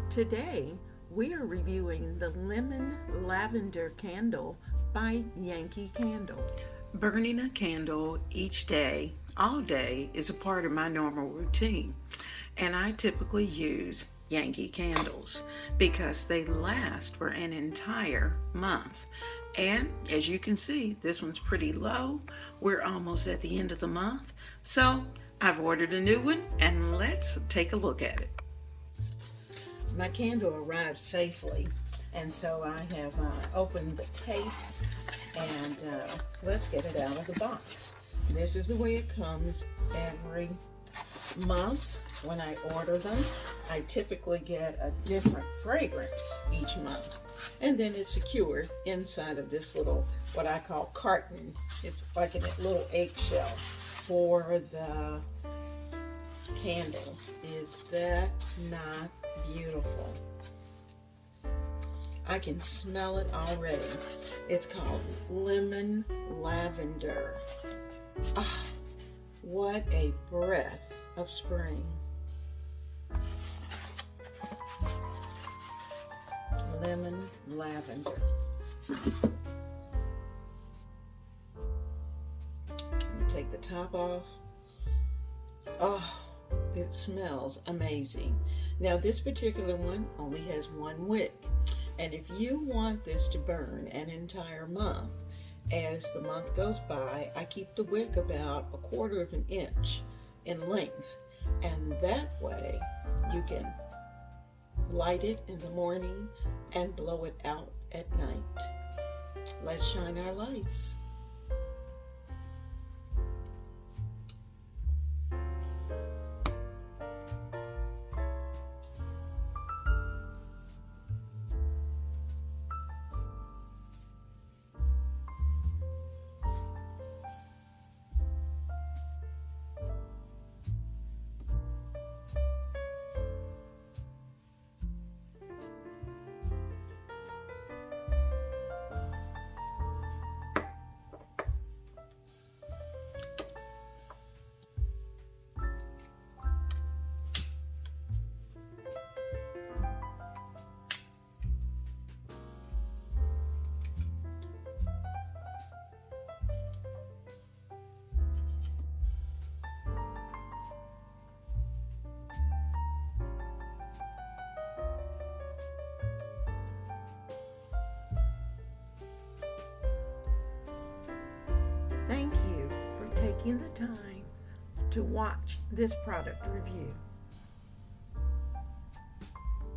Today, we are reviewing the Lemon Lavender Candle by Yankee Candle. Burning a candle each day, all day, is a part of my normal routine, and I typically use Yankee candles because they last for an entire month. And as you can see, this one's pretty low. We're almost at the end of the month, so I've ordered a new one, and let's take a look at it. My candle arrived safely, and so I have opened the tape, and let's get it out of the box. This is the way it comes every month. When I order them, I typically get a different fragrance each month, and then it's secured inside of this little, what I call carton. It's like a little eggshell for the candle. Is that not beautiful? I can smell it already. It's called Lemon Lavender. Ah, what a breath of spring. Lemon Lavender. Let me take the top off. Oh, it smells amazing. Now this particular one only has one wick, and if you want this to burn an entire month, as the month goes by, I keep the wick about 1/4 of an inch in length, and that way you can light it in the morning and blow it out at night. Let's shine our lights. Thank you for taking the time to watch this product review.